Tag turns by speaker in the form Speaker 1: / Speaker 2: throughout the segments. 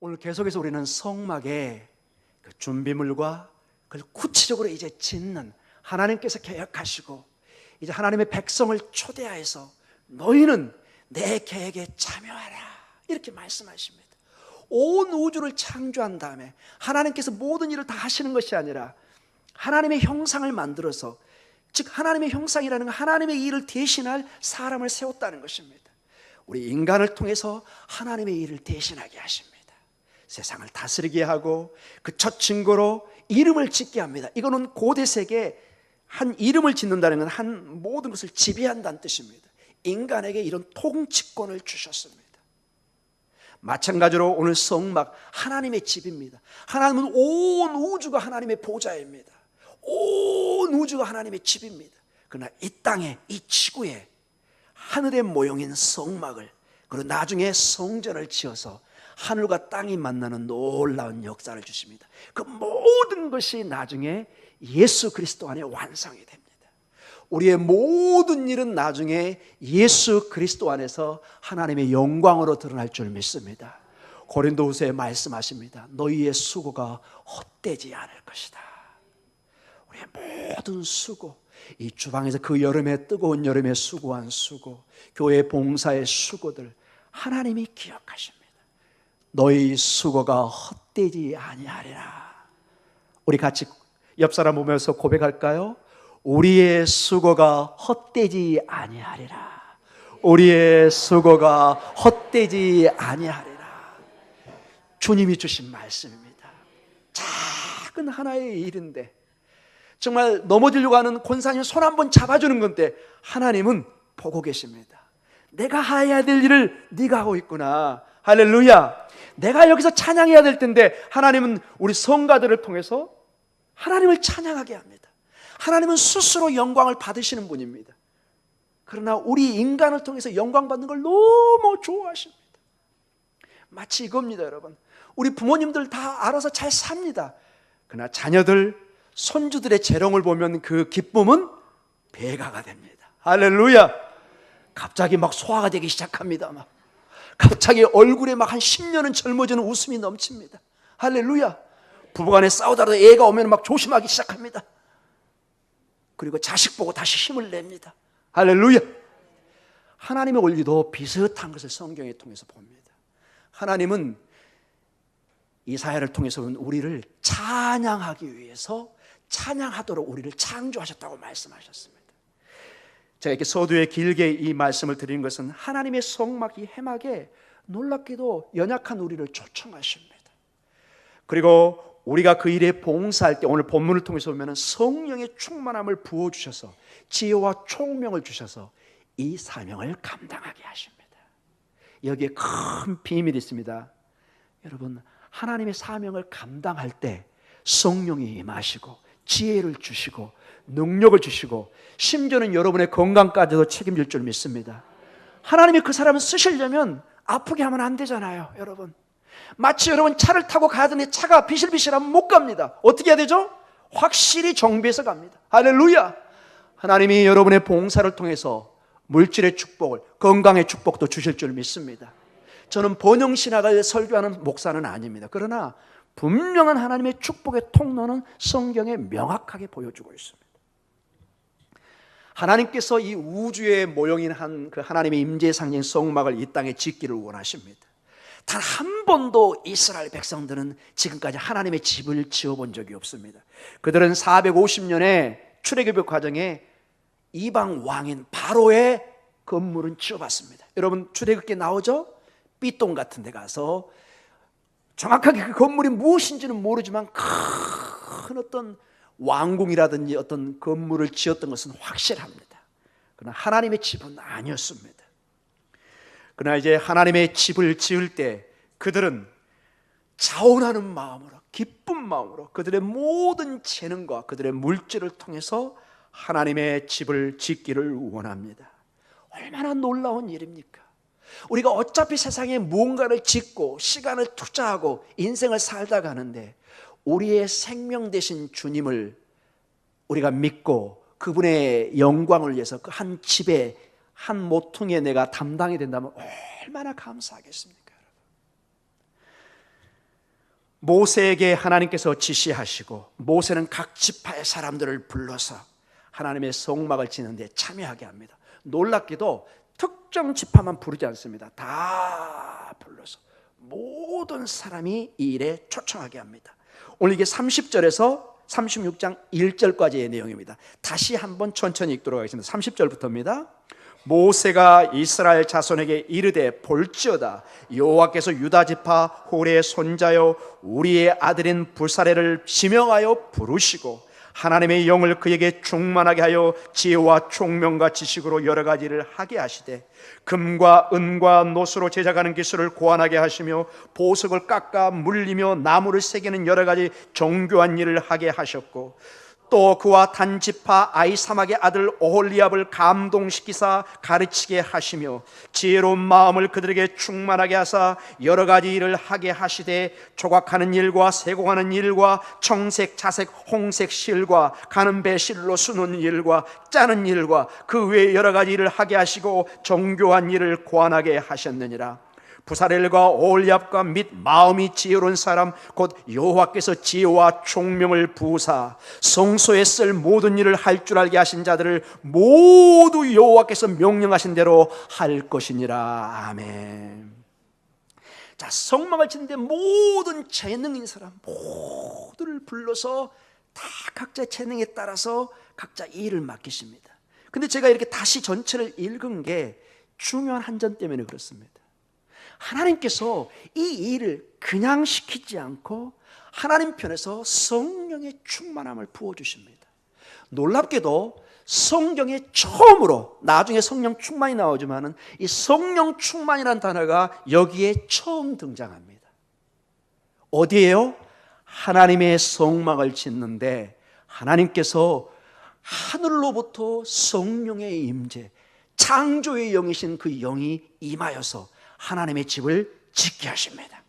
Speaker 1: 오늘 계속해서 우리는 성막의 그 준비물과 그걸 구체적으로 이제 짓는, 하나님께서 계획하시고 이제 하나님의 백성을 초대하여서 너희는 내 계획에 참여하라 이렇게 말씀하십니다. 온 우주를 창조한 다음에 하나님께서 모든 일을 다 하시는 것이 아니라 하나님의 형상을 만들어서, 즉 하나님의 형상이라는 건 하나님의 일을 대신할 사람을 세웠다는 것입니다. 우리 인간을 통해서 하나님의 일을 대신하게 하십니다. 세상을 다스리게 하고 그 첫 증거로 이름을 짓게 합니다. 이거는 고대 세계에 한 이름을 짓는다는 건 한 모든 것을 지배한다는 뜻입니다. 인간에게 이런 통치권을 주셨습니다. 마찬가지로 오늘 성막, 하나님의 집입니다. 하나님은 온 우주가 하나님의 보좌입니다. 온 우주가 하나님의 집입니다. 그러나 이 땅에, 이 지구에 하늘의 모형인 성막을, 그리고 나중에 성전을 지어서 하늘과 땅이 만나는 놀라운 역사를 주십니다. 그 모든 것이 나중에 예수 그리스도 안에 완성이 됩니다. 우리의 모든 일은 나중에 예수 그리스도 안에서 하나님의 영광으로 드러날 줄 믿습니다. 고린도후서에 말씀하십니다. 너희의 수고가 헛되지 않을 것이다. 우리의 모든 수고, 이 주방에서 그 여름에, 뜨거운 여름에 수고한 수고, 교회 봉사의 수고들 하나님이 기억하십니다. 너희 수고가 헛되지 아니하리라. 우리 같이 옆 사람 보면서 고백할까요? 우리의 수고가 헛되지 아니하리라. 우리의 수고가 헛되지 아니하리라. 주님이 주신 말씀입니다. 작은 하나의 일인데, 정말 넘어지려고 하는 권사님 손 한번 잡아주는 건데 하나님은 보고 계십니다. 내가 해야 될 일을 네가 하고 있구나. 할렐루야. 내가 여기서 찬양해야 될 텐데 하나님은 우리 성가들을 통해서 하나님을 찬양하게 합니다. 하나님은 스스로 영광을 받으시는 분입니다. 그러나 우리 인간을 통해서 영광 받는 걸 너무 좋아하십니다. 마치 이겁니다, 여러분. 우리 부모님들 다 알아서 잘 삽니다. 그러나 자녀들, 손주들의 재롱을 보면 그 기쁨은 배가가 됩니다. 할렐루야. 갑자기 막 소화가 되기 시작합니다. 막 갑자기 얼굴에 막 한 10년은 젊어지는 웃음이 넘칩니다. 할렐루야. 부부간에 싸우다가 애가 오면 막 조심하기 시작합니다. 그리고 자식 보고 다시 힘을 냅니다. 할렐루야. 하나님의 원리도 비슷한 것을 성경에 통해서 봅니다. 하나님은 이사야를 통해서는 우리를 찬양하기 위해서 찬양하도록 우리를 창조하셨다고 말씀하셨습니다. 제가 이렇게 서두에 길게 이 말씀을 드리는 것은 하나님의 성막, 이 해막에 놀랍게도 연약한 우리를 초청하십니다. 그리고 우리가 그 일에 봉사할 때, 오늘 본문을 통해서 보면 성령의 충만함을 부어주셔서 지혜와 총명을 주셔서 이 사명을 감당하게 하십니다. 여기에 큰 비밀이 있습니다. 여러분, 하나님의 사명을 감당할 때 성령이 임하시고 지혜를 주시고 능력을 주시고 심지어는 여러분의 건강까지도 책임질 줄 믿습니다. 하나님이 그 사람을 쓰시려면 아프게 하면 안 되잖아요, 여러분. 마치 여러분 차를 타고 가더니 차가 비실비실하면 못 갑니다. 어떻게 해야 되죠? 확실히 정비해서 갑니다. 할렐루야. 하나님이 여러분의 봉사를 통해서 물질의 축복을, 건강의 축복도 주실 줄 믿습니다. 저는 번영신학을 설교하는 목사는 아닙니다. 그러나 분명한 하나님의 축복의 통로는 성경에 명확하게 보여주고 있습니다. 하나님께서 이 우주의 모형인 그 하나님의 임재의 상징 성막을 이 땅에 짓기를 원하십니다. 단 한 번도 이스라엘 백성들은 지금까지 하나님의 집을 지어본 적이 없습니다. 그들은 450년의 출애굽의 과정에 이방 왕인 바로의 건물은 지어봤습니다. 여러분, 출애굽기에 나오죠? 삐똥 같은 데 가서 정확하게 그 건물이 무엇인지는 모르지만 큰 어떤 왕궁이라든지 어떤 건물을 지었던 것은 확실합니다. 그러나 하나님의 집은 아니었습니다. 그러나 이제 하나님의 집을 지을 때 그들은 자원하는 마음으로, 기쁜 마음으로 그들의 모든 재능과 그들의 물질을 통해서 하나님의 집을 짓기를 원합니다. 얼마나 놀라운 일입니까? 우리가 어차피 세상에 무언가를 짓고 시간을 투자하고 인생을 살다 가는데 우리의 생명 되신 주님을 우리가 믿고 그분의 영광을 위해서 그 한 집에 한 모퉁이에 내가 담당이 된다면 얼마나 감사하겠습니까, 여러분? 모세에게 하나님께서 지시하시고 모세는 각 지파의 사람들을 불러서 하나님의 성막을 짓는 데 참여하게 합니다. 놀랍게도 특정 지파만 부르지 않습니다. 다 불러서 모든 사람이 이 일에 초청하게 합니다. 오늘 이게 30절에서 36장 1절까지의 내용입니다. 다시 한번 천천히 읽도록 하겠습니다. 30절부터입니다. 모세가 이스라엘 자손에게 이르되 볼지어다 여호와께서 유다 지파 홀의 손자여 우리의 아들인 불사레를 지명하여 부르시고 하나님의 영을 그에게 충만하게 하여 지혜와 총명과 지식으로 여러 가지를 하게 하시되 금과 은과 노수로 제작하는 기술을 고안하게 하시며 보석을 깎아 물리며 나무를 새기는 여러 가지 정교한 일을 하게 하셨고 또 그와 단지파 아히사막의 아들 오홀리압을 감동시키사 가르치게 하시며 지혜로운 마음을 그들에게 충만하게 하사 여러 가지 일을 하게 하시되 조각하는 일과 세공하는 일과 청색, 자색, 홍색 실과 가는 배 실로 수는 일과 짜는 일과 그 외에 여러 가지 일을 하게 하시고 정교한 일을 고안하게 하셨느니라. 부사렐과 오홀리압과 및 마음이 지혜로운 사람 곧 여호와께서 지혜와 총명을 부으사 성소에 쓸 모든 일을 할 줄 알게 하신 자들을 모두 여호와께서 명령하신 대로 할 것이니라. 아멘. 자, 성막을 짓는데 모든 재능인 사람 모두를 불러서 다 각자의 재능에 따라서 각자 일을 맡기십니다. 근데 제가 이렇게 다시 전체를 읽은 게 중요한 한 점 때문에 그렇습니다. 하나님께서 이 일을 그냥 시키지 않고 하나님 편에서 성령의 충만함을 부어주십니다. 놀랍게도 성경에 처음으로, 나중에 성령 충만이 나오지만 이 성령 충만이라는 단어가 여기에 처음 등장합니다. 어디에요? 하나님의 성막을 짓는데 하나님께서 하늘로부터 성령의 임재, 창조의 영이신 그 영이 임하여서 하나님의 집을 짓게 하십니다.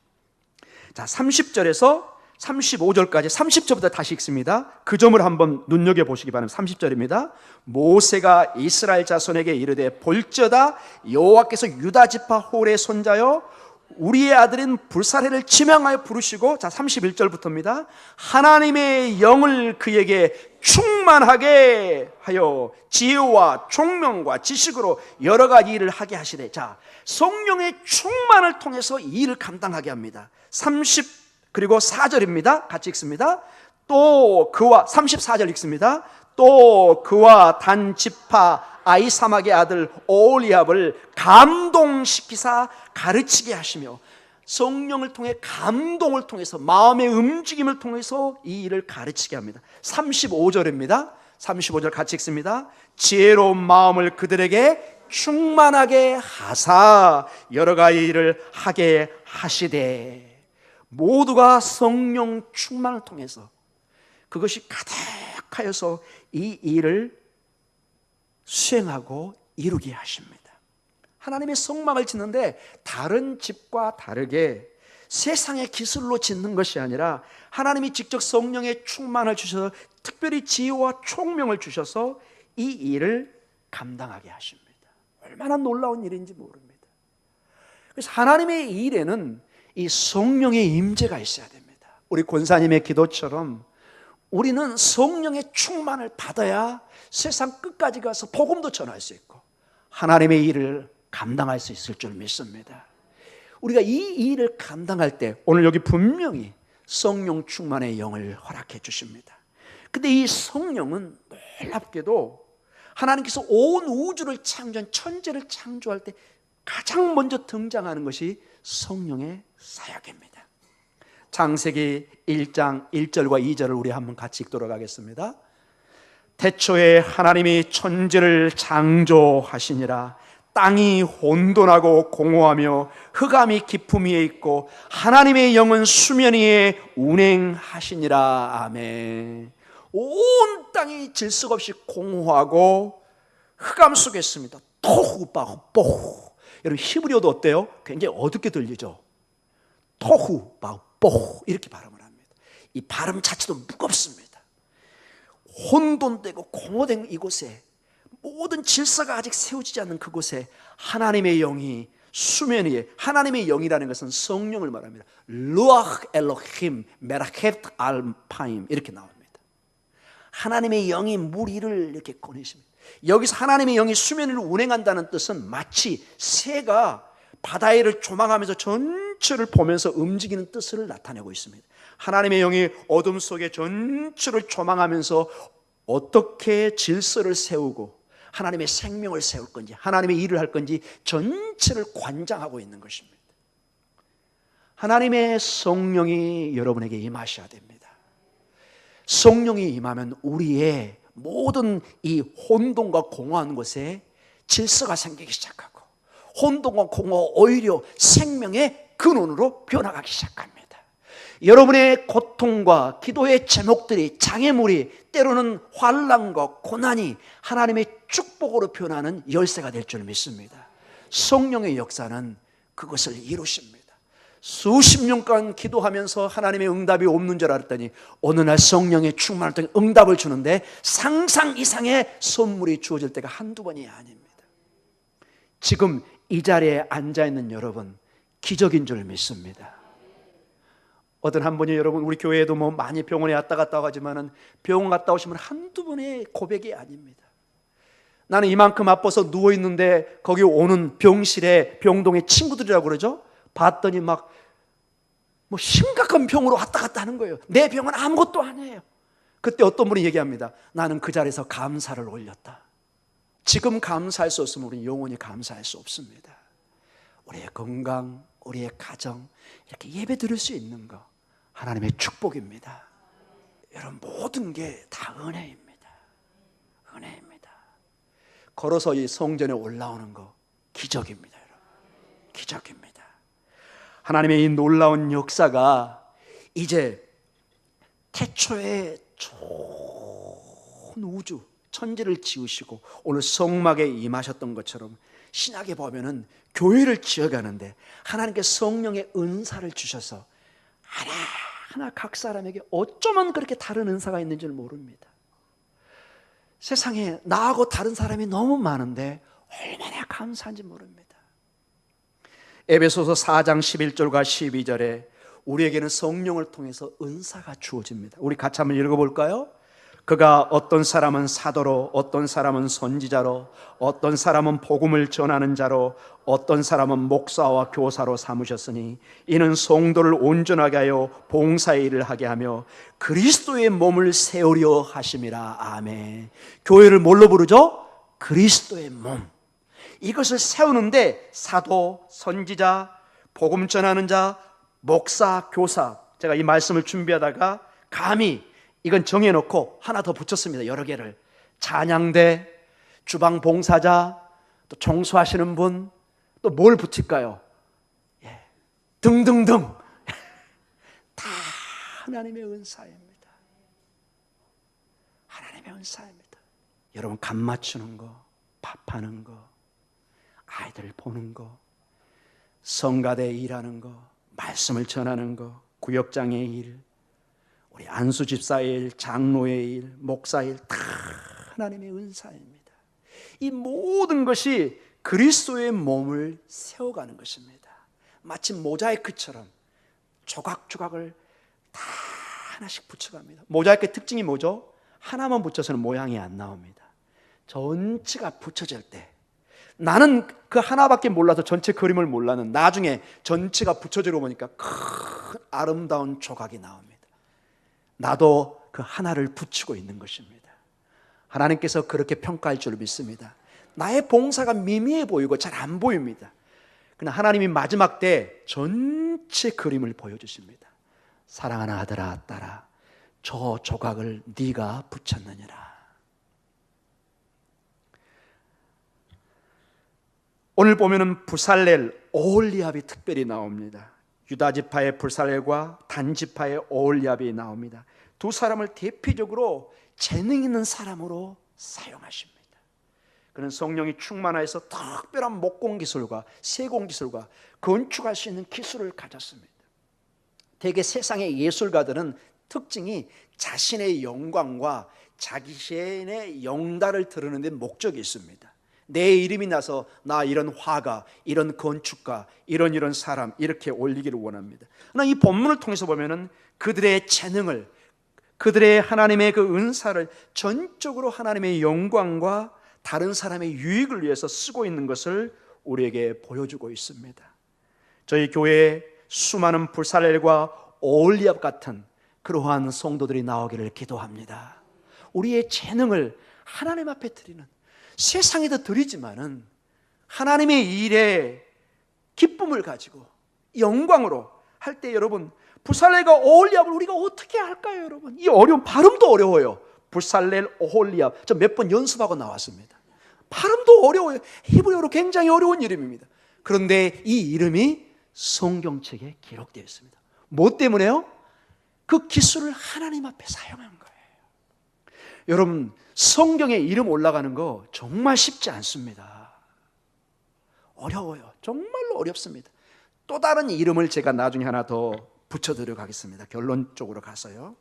Speaker 1: 자, 30절에서 35절까지 30절부터 다시 읽습니다. 그 점을 한번 눈여겨보시기 바랍니다. 30절입니다. 모세가 이스라엘 자손에게 이르되 볼지어다 여호와께서 유다 지파 홀의 손자여 우리의 아들인 불사레를 지명하여 부르시고, 자 31절부터입니다. 하나님의 영을 그에게 충만하게 하여 지혜와 총명과 지식으로 여러 가지 일을 하게 하시되, 자 성령의 충만을 통해서 이 일을 감당하게 합니다. 그리고 4절입니다. 같이 읽습니다. 또 그와 34절 읽습니다. 또 그와 단 지파 아히사막의 아들 오홀리압을 감동시키사 가르치게 하시며, 성령을 통해 감동을 통해서 마음의 움직임을 통해서 이 일을 가르치게 합니다. 35절입니다. 35절 같이 읽습니다. 지혜로운 마음을 그들에게 충만하게 하사 여러 가지 일을 하게 하시되, 모두가 성령 충만을 통해서 그것이 가득하여서 이 일을 수행하고 이루게 하십니다. 하나님의 성막을 짓는데 다른 집과 다르게 세상의 기술로 짓는 것이 아니라 하나님이 직접 성령의 충만을 주셔서 특별히 지혜와 총명을 주셔서 이 일을 감당하게 하십니다. 얼마나 놀라운 일인지 모릅니다. 그래서 하나님의 일에는 이 성령의 임재가 있어야 됩니다. 우리 권사님의 기도처럼 우리는 성령의 충만을 받아야 세상 끝까지 가서 복음도 전할 수 있고 하나님의 일을 감당할 수 있을 줄 믿습니다. 우리가 이 일을 감당할 때 오늘 여기 분명히 성령 충만의 영을 허락해 주십니다. 근데 이 성령은 놀랍게도 하나님께서 온 우주를 창조한 천지를 창조할 때 가장 먼저 등장하는 것이 성령의 사역입니다. 창세기 1장 1절과 2절을 우리 한번 같이 읽도록 하겠습니다. 태초에 하나님이 천지를 창조하시니라. 땅이 혼돈하고 공허하며 흑암이 깊음 위에 있고 하나님의 영은 수면 위에 운행하시니라. 아멘. 온 땅이 질서가 없이 공허하고 흑암 속에 있습니다. 토후 바후 뽀후. 여러분 히브리어도 어때요? 굉장히 어둡게 들리죠? 토후 바후 뽀후 이렇게 발음을 합니다. 이 발음 자체도 무겁습니다. 혼돈되고 공허된 이곳에, 모든 질서가 아직 세워지지 않는 그곳에 하나님의 영이 수면 위에 하나님의 영이라는 것은 성령을 말합니다. 루아흐 엘로힘 메라케트 알파임 이렇게 나옵니다. 하나님의 영이 물 위를 이렇게 꺼내십니다. 여기서 하나님의 영이 수면 위를 운행한다는 뜻은 마치 새가 바다 위를 조망하면서 전체를 보면서 움직이는 뜻을 나타내고 있습니다. 하나님의 영이 어둠 속에 전체를 조망하면서 어떻게 질서를 세우고 하나님의 생명을 세울 건지 하나님의 일을 할 건지 전체를 관장하고 있는 것입니다. 하나님의 성령이 여러분에게 임하셔야 됩니다. 성령이 임하면 우리의 모든 이 혼돈과 공허한 곳에 질서가 생기기 시작하고 혼돈과 공허가 오히려 생명의 근원으로 변화하기 시작합니다. 여러분의 고통과 기도의 제목들이 장애물이 때로는 환난과 고난이 하나님의 축복으로 변하는 열쇠가 될 줄 믿습니다. 성령의 역사는 그것을 이루십니다. 수십 년간 기도하면서 하나님의 응답이 없는 줄 알았더니 어느 날 성령의 충만을 통해 응답을 주는데 상상 이상의 선물이 주어질 때가 한두 번이 아닙니다. 지금 이 자리에 앉아있는 여러분 기적인 줄 믿습니다. 어떤 한 분이 여러분 우리 교회에도 뭐 많이 병원에 왔다 갔다 하지만은 병원 갔다 오시면 한두 번의 고백이 아닙니다. 나는 이만큼 아파서 누워있는데 거기 오는 병실에 병동의 친구들이라고 그러죠. 봤더니 막 뭐 심각한 병으로 왔다 갔다 하는 거예요. 내 병은 아무것도 아니에요. 그때 어떤 분이 얘기합니다. 나는 그 자리에서 감사를 올렸다. 지금 감사할 수 없으면 우리는 영원히 감사할 수 없습니다. 우리의 건강, 우리의 가정 이렇게 예배 드릴 수 있는 거 하나님의 축복입니다. 여러분 모든 게 다 은혜입니다. 은혜입니다. 걸어서 이 성전에 올라오는 거 기적입니다. 여러분 기적입니다. 하나님의 이 놀라운 역사가 이제 태초에 좋은 우주 천지를 지으시고 오늘 성막에 임하셨던 것처럼 신약에 보면은 교회를 지어가는데 하나님께 성령의 은사를 주셔서 하나하나 각 사람에게 어쩌면 그렇게 다른 은사가 있는지를 모릅니다. 세상에 나하고 다른 사람이 너무 많은데 얼마나 감사한지 모릅니다. 에베소서 4장 11절과 12절에 우리에게는 성령을 통해서 은사가 주어집니다. 우리 같이 한번 읽어볼까요? 그가 어떤 사람은 사도로, 어떤 사람은 선지자로, 어떤 사람은 복음을 전하는 자로, 어떤 사람은 목사와 교사로 삼으셨으니 이는 성도를 온전하게 하여 봉사의 일을 하게 하며 그리스도의 몸을 세우려 하심이라. 아멘. 교회를 뭘로 부르죠? 그리스도의 몸. 이것을 세우는데 사도, 선지자, 복음 전하는 자, 목사, 교사, 제가 이 말씀을 준비하다가 감히 이건 정해놓고 하나 더 붙였습니다. 여러 개를. 찬양대, 주방 봉사자, 또 청소하시는 분, 또 뭘 붙일까요? 등등등. 다 하나님의 은사입니다. 하나님의 은사입니다. 여러분 간 맞추는 거, 밥하는 거, 아이들 보는 거, 성가대 일하는 거, 말씀을 전하는 거, 구역장의 일, 우리 안수 집사의 일, 장로의 일, 목사의 일 다 하나님의 은사입니다. 이 모든 것이 그리스도의 몸을 세워가는 것입니다. 마치 모자이크처럼 조각조각을 다 하나씩 붙여갑니다. 모자이크의 특징이 뭐죠? 하나만 붙여서는 모양이 안 나옵니다. 전체가 붙여질 때 나는 그 하나밖에 몰라서 전체 그림을 몰라는 나중에 전체가 붙여지고 보니까 큰 아름다운 조각이 나옵니다. 나도 그 하나를 붙이고 있는 것입니다. 하나님께서 그렇게 평가할 줄 믿습니다. 나의 봉사가 미미해 보이고 잘 안 보입니다. 그러나 하나님이 마지막 때 전체 그림을 보여주십니다. 사랑하는 아들아 딸아 저 조각을 네가 붙였느니라. 오늘 보면은 부살렐, 오홀리압이 특별히 나옵니다. 유다 지파의 부살렐과 단 지파의 오홀리압이 나옵니다. 두 사람을 대표적으로 재능 있는 사람으로 사용하십니다. 그는 성령이 충만하여서 특별한 목공 기술과 세공 기술과 건축할 수 있는 기술을 가졌습니다. 대개 세상의 예술가들은 특징이 자신의 영광과 자신의 영달을 드러내는 데 목적이 있습니다. 내 이름이 나서 나 이런 화가, 이런 건축가, 이런 사람 이렇게 올리기를 원합니다. 그러나 이 본문을 통해서 보면은 그들의 재능을, 그들의 하나님의 그 은사를 전적으로 하나님의 영광과 다른 사람의 유익을 위해서 쓰고 있는 것을 우리에게 보여주고 있습니다. 저희 교회에 수많은 불살렐과 오홀리압 같은 그러한 성도들이 나오기를 기도합니다. 우리의 재능을 하나님 앞에 드리는, 세상에도 드리지만은 하나님의 일에 기쁨을 가지고 영광으로 할 때, 여러분, 불살렐과 오홀리압을 우리가 어떻게 할까요, 여러분? 이 어려운, 발음도 어려워요. 불살렐, 오홀리압, 저 몇 번 연습하고 나왔습니다. 발음도 어려워요. 히브리어로 굉장히 어려운 이름입니다. 그런데 이 이름이 성경책에 기록되어 있습니다. 뭐 때문에요? 그 기술을 하나님 앞에 사용한 거예요. 여러분, 성경에 이름 올라가는 거 정말 쉽지 않습니다. 어려워요. 정말로 어렵습니다. 또 다른 이름을 제가 나중에 하나 더 붙여드려 가겠습니다. 결론적으로 가서요,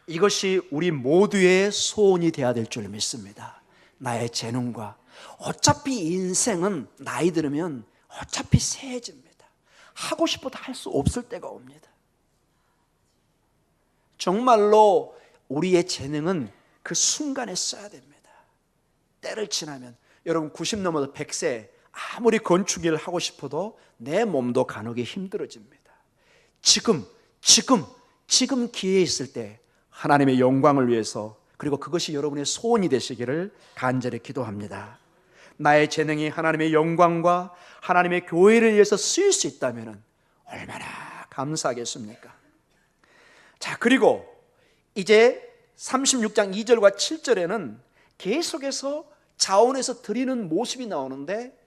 Speaker 1: 이것이 우리 모두의 소원이 되어야 될 줄 믿습니다. 나의 재능과, 어차피 인생은 나이 들으면 어차피 세해집니다. 하고 싶어도 할 수 없을 때가 옵니다. 정말로 우리의 재능은 그 순간에 써야 됩니다. 때를 지나면, 여러분 90 넘어서 100세 아무리 건축일을 하고 싶어도 내 몸도 가누기 힘들어집니다. 지금 기회 있을 때 하나님의 영광을 위해서, 그리고 그것이 여러분의 소원이 되시기를 간절히 기도합니다. 나의 재능이 하나님의 영광과 하나님의 교회를 위해서 쓰일 수 있다면 얼마나 감사하겠습니까? 자, 그리고 이제 36장 2절과 7절에는 계속해서 자원에서 드리는 모습이 나오는데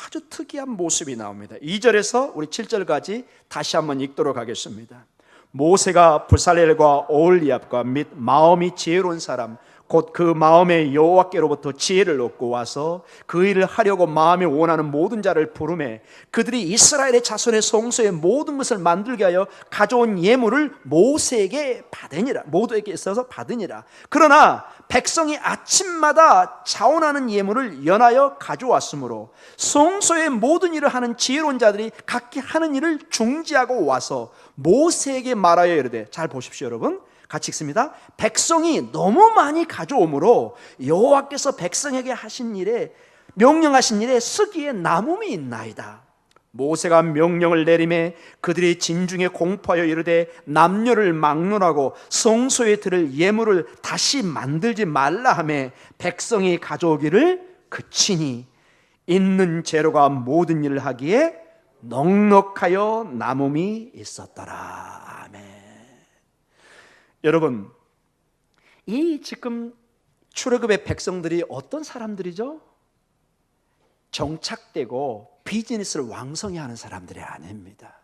Speaker 1: 아주 특이한 모습이 나옵니다. 2절에서 우리 7절까지 다시 한번 읽도록 하겠습니다. 모세가 불살렐과 오홀리압과 및 마음이 지혜로운 사람, 곧 그 마음에 여호와께로부터 지혜를 얻고 와서 그 일을 하려고 마음이 원하는 모든 자를 부르매 그들이 이스라엘의 자손의 성소의 모든 것을 만들게 하여 가져온 예물을 모세에게 받으니라. 모두에게 있어서 받으니라. 그러나 백성이 아침마다 자원하는 예물을 연하여 가져왔으므로 성소의 모든 일을 하는 지혜로운 자들이 각기 하는 일을 중지하고 와서 모세에게 말하여 이르되, 잘 보십시오 여러분, 같이 읽습니다. 백성이 너무 많이 가져오므로 여호와께서 백성에게 하신 일에, 명령하신 일에 쓰기에 남음이 있나이다. 모세가 명령을 내리매 그들이 진중에 공포하여 이르되 남녀를 막론하고 성소에 들을 예물을 다시 만들지 말라 하매 백성이 가져오기를 그치니 있는 재료가 모든 일을 하기에 넉넉하여 남음이 있었더라. 아멘. 여러분, 이 지금 출애굽의 백성들이 어떤 사람들이죠? 정착되고 비즈니스를 왕성히 하는 사람들이 아닙니다.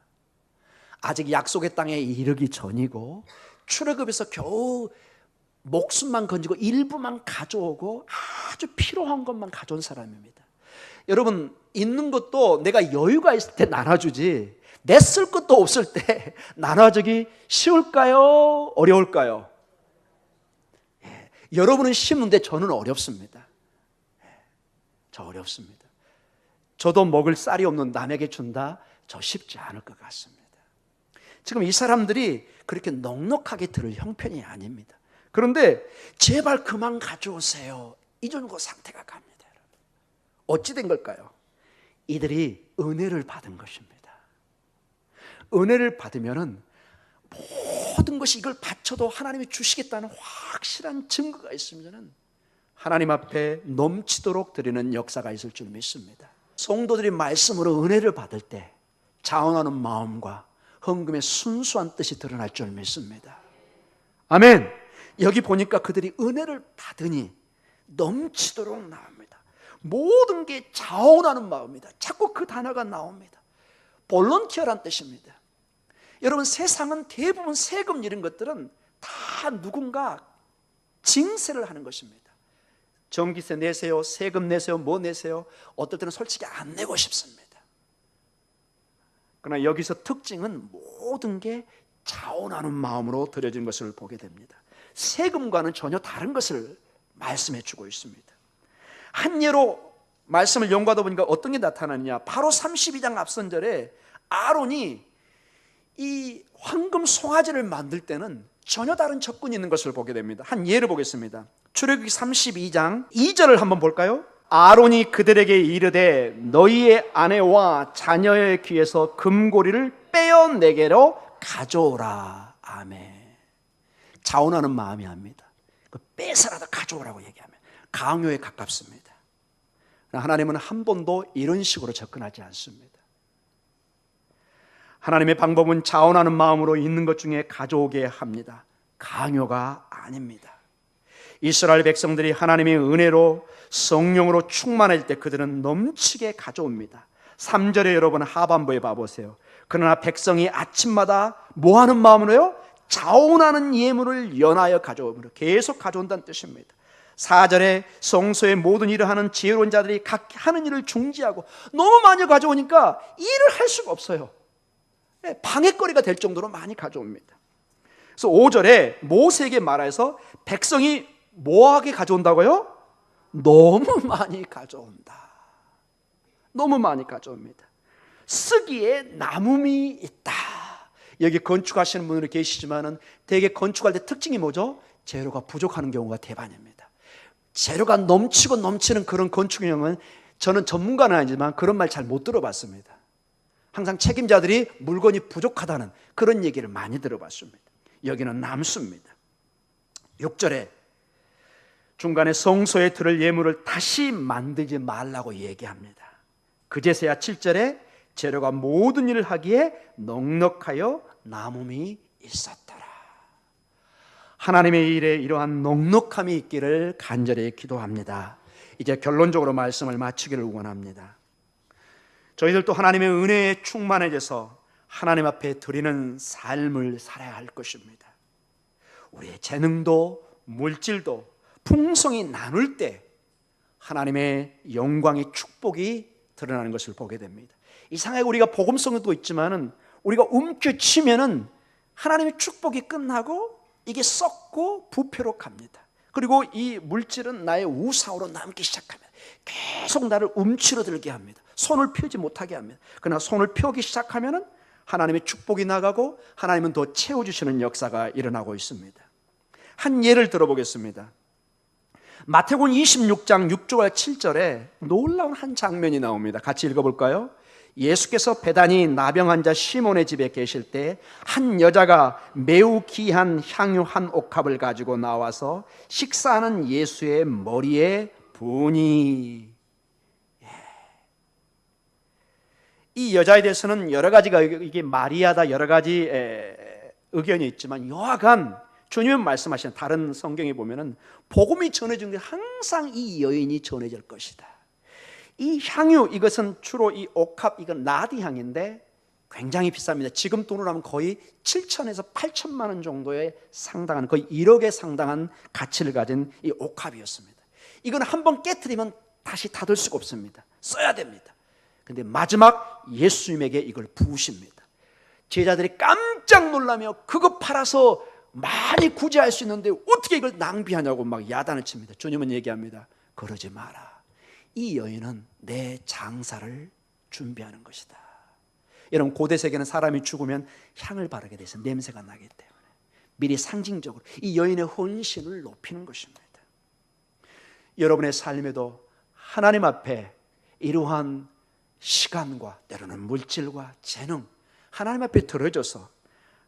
Speaker 1: 아직 약속의 땅에 이르기 전이고 출애굽에서 겨우 목숨만 건지고 일부만 가져오고 아주 필요한 것만 가져온 사람입니다. 여러분, 있는 것도 내가 여유가 있을 때 나눠주지, 내 쓸 것도 없을 때 나눠주기 쉬울까요? 어려울까요? 여러분은 쉽는데 저는 어렵습니다. 저 어렵습니다. 저도 먹을 쌀이 없는 남에게 준다, 저 쉽지 않을 것 같습니다. 지금 이 사람들이 그렇게 넉넉하게 들을 형편이 아닙니다. 그런데 제발 그만 가져오세요, 이 정도 상태가 갑니다. 어찌 된 걸까요? 이들이 은혜를 받은 것입니다. 은혜를 받으면은 모든 것이 이걸 바쳐도 하나님이 주시겠다는 확실한 증거가 있으면은 하나님 앞에 넘치도록 드리는 역사가 있을 줄 믿습니다. 성도들이 말씀으로 은혜를 받을 때 자원하는 마음과 헌금의 순수한 뜻이 드러날 줄 믿습니다. 아멘. 여기 보니까 그들이 은혜를 받으니 넘치도록 나옵니다. 모든 게 자원하는 마음입니다. 자꾸 그 단어가 나옵니다. 볼런티어란 뜻입니다. 여러분, 세상은 대부분 세금 이런 것들은 다 누군가 징세를 하는 것입니다. 전기세 내세요, 세금 내세요, 뭐 내세요. 어떨 때는 솔직히 안 내고 싶습니다. 그러나 여기서 특징은 모든 게 자원하는 마음으로 드려진 것을 보게 됩니다. 세금과는 전혀 다른 것을 말씀해 주고 있습니다. 한 예로 말씀을 연구하다 보니까 어떤 게 나타나느냐, 바로 32장 앞선 절에 아론이 이 황금 송아지를 만들 때는 전혀 다른 접근이 있는 것을 보게 됩니다. 한 예를 보겠습니다. 출애굽기 32장 2절을 한번 볼까요? 아론이 그들에게 이르되 너희의 아내와 자녀의 귀에서 금고리를 빼어 내게로 가져오라. 아멘. 자원하는 마음이 합니다. 뺏어라도 가져오라고 얘기하면 강요에 가깝습니다. 하나님은 한 번도 이런 식으로 접근하지 않습니다. 하나님의 방법은 자원하는 마음으로 있는 것 중에 가져오게 합니다. 강요가 아닙니다. 이스라엘 백성들이 하나님의 은혜로 성령으로 충만할 때 그들은 넘치게 가져옵니다. 3절에 여러분 하반부에 봐보세요. 그러나 백성이 아침마다 뭐하는 마음으로요? 자원하는 예물을 연하여 가져오므로 계속 가져온다는 뜻입니다. 4절에 성소의 모든 일을 하는 지혜로운 자들이 각 하는 일을 중지하고 너무 많이 가져오니까 일을 할 수가 없어요. 방해거리가 될 정도로 많이 가져옵니다. 그래서 5절에 모세에게 말해서 백성이 뭐하게 가져온다고요? 너무 많이 가져온다. 너무 많이 가져옵니다. 쓰기에 남음이 있다. 여기 건축하시는 분들이 계시지만은 대개 건축할 때 특징이 뭐죠? 재료가 부족하는 경우가 대반입니다. 재료가 넘치고 넘치는 그런 건축형은 저는 전문가는 아니지만 그런 말 잘 못 들어봤습니다. 항상 책임자들이 물건이 부족하다는 그런 얘기를 많이 들어봤습니다. 여기는 남습니다. 6절에 중간에 성소에 들을 예물을 다시 만들지 말라고 얘기합니다. 그제서야 7절에 재료가 모든 일을 하기에 넉넉하여 남음이 있었더라. 하나님의 일에 이러한 넉넉함이 있기를 간절히 기도합니다. 이제 결론적으로 말씀을 마치기를 원합니다. 저희들도 하나님의 은혜에 충만해져서 하나님 앞에 드리는 삶을 살아야 할 것입니다. 우리의 재능도 물질도 풍성히 나눌 때 하나님의 영광의 축복이 드러나는 것을 보게 됩니다. 이상하게 우리가 복음성도 있지만은 우리가 움켜쥐면은 하나님의 축복이 끝나고 이게 썩고 부패로 갑니다. 그리고 이 물질은 나의 우상으로 남기 시작하면 계속 나를 움츠러들게 합니다. 손을 펴지 못하게 합니다. 그러나 손을 펴기 시작하면은 하나님의 축복이 나가고 하나님은 더 채워주시는 역사가 일어나고 있습니다. 한 예를 들어보겠습니다. 마태복음 26장 6절과 7절에 놀라운 한 장면이 나옵니다. 같이 읽어볼까요? 예수께서 베다니 나병 환자 시몬의 집에 계실 때 한 여자가 매우 귀한 향유 한 옥합을 가지고 나와서 식사하는 예수의 머리에 부으니, 이 여자에 대해서는 여러 가지가 이게 마리아다 여러 가지 의견이 있지만 여하간 주님은 말씀하시는 다른 성경에 보면은 복음이 전해진 게 항상 이 여인이 전해질 것이다. 이 향유 이것은 주로 이 옥합 이건 나디 향인데 굉장히 비쌉니다. 지금 돈으로 하면 거의 7천에서 8천만 원 정도에 상당한 거의 1억에 상당한 가치를 가진 이 옥합이었습니다. 이건 한번 깨트리면 다시 닫을 수가 없습니다. 써야 됩니다. 근데 마지막 예수님에게 이걸 부으십니다. 제자들이 깜짝 놀라며 그거 팔아서 많이 구제할 수 있는데 어떻게 이걸 낭비하냐고 막 야단을 칩니다. 주님은 얘기합니다. 그러지 마라. 이 여인은 내 장사를 준비하는 것이다. 여러분 고대 세계는 사람이 죽으면 향을 바르게 돼서 냄새가 나기 때문에 미리 상징적으로 이 여인의 헌신을 높이는 것입니다. 여러분의 삶에도 하나님 앞에 이러한 시간과 때로는 물질과 재능 하나님 앞에 들어줘서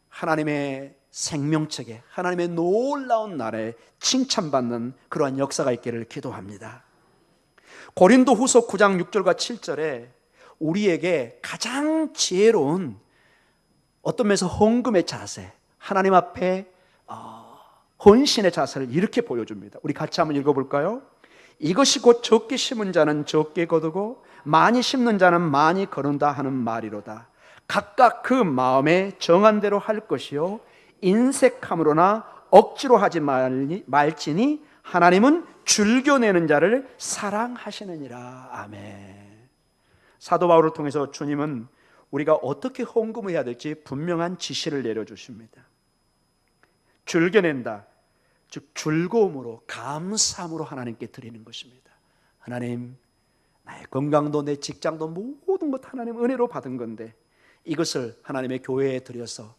Speaker 1: 하나님의 생명책에 하나님의 놀라운 날에 칭찬받는 그러한 역사가 있기를 기도합니다. 고린도후서 9장 6절과 7절에 우리에게 가장 지혜로운 어떤 면에서 헌금의 자세, 하나님 앞에 헌신의 자세를 이렇게 보여줍니다. 우리 같이 한번 읽어볼까요? 이것이 곧 적게 심은 자는 적게 거두고 많이 심는 자는 많이 거둔다 하는 말이로다. 각각 그 마음에 정한 대로 할 것이요 인색함으로나 억지로 하지 말지니 하나님은 즐겨내는 자를 사랑하시느니라. 아멘. 사도 바울을 통해서 주님은 우리가 어떻게 헌금을 해야 될지 분명한 지시를 내려주십니다. 즐겨낸다, 즉 즐거움으로 감사함으로 하나님께 드리는 것입니다. 하나님, 나의 건강도 내 직장도 모든 것 하나님 은혜로 받은 건데 이것을 하나님의 교회에 드려서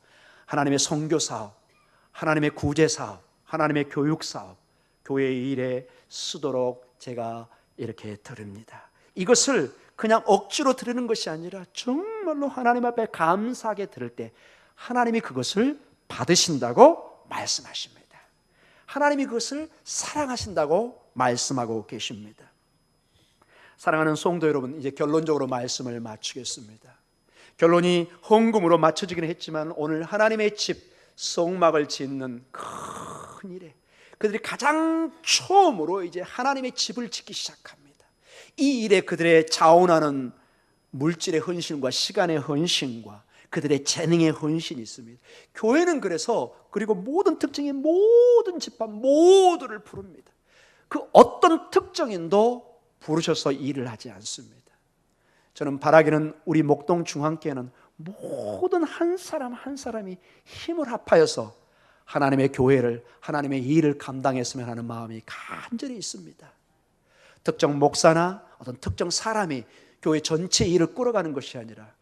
Speaker 1: 하나님의 선교 사업, 하나님의 구제 사업, 하나님의 교육 사업, 교회의 일에 쓰도록 제가 이렇게 드립니다. 이것을 그냥 억지로 드리는 것이 아니라 정말로 하나님 앞에 감사하게 드릴 때 하나님이 그것을 받으신다고 말씀하십니다. 하나님이 그것을 사랑하신다고 말씀하고 계십니다. 사랑하는 성도 여러분, 이제 결론적으로 말씀을 마치겠습니다. 결론이 헌금으로 맞춰지긴 했지만 오늘 하나님의 집 성막을 짓는 큰 일에 그들이 가장 처음으로 이제 하나님의 집을 짓기 시작합니다. 이 일에 그들의 자원하는 물질의 헌신과 시간의 헌신과 그들의 재능의 헌신이 있습니다. 교회는 그래서 그리고 모든 특징의 모든 집합 모두를 부릅니다. 그 어떤 특정인도 부르셔서 일을 하지 않습니다. 저는 바라기는 우리 목동 중앙교회는 모든 한 사람 한 사람이 힘을 합하여서 하나님의 교회를, 하나님의 일을 감당했으면 하는 마음이 간절히 있습니다. 특정 목사나 어떤 특정 사람이 교회 전체 일을 끌어가는 것이 아니라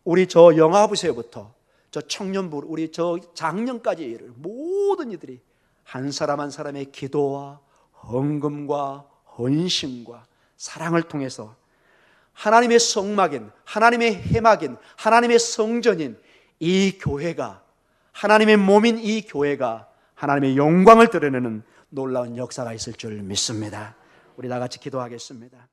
Speaker 1: 우리 저 영아부서부터 저 청년부, 우리 저 장년까지 일을 모든 이들이 한 사람 한 사람의 기도와 헌금과 헌신과 사랑을 통해서 하나님의 성막인, 하나님의 해막인, 하나님의 성전인 이 교회가, 하나님의 몸인 이 교회가 하나님의 영광을 드러내는 놀라운 역사가 있을 줄 믿습니다. 우리 다 같이 기도하겠습니다.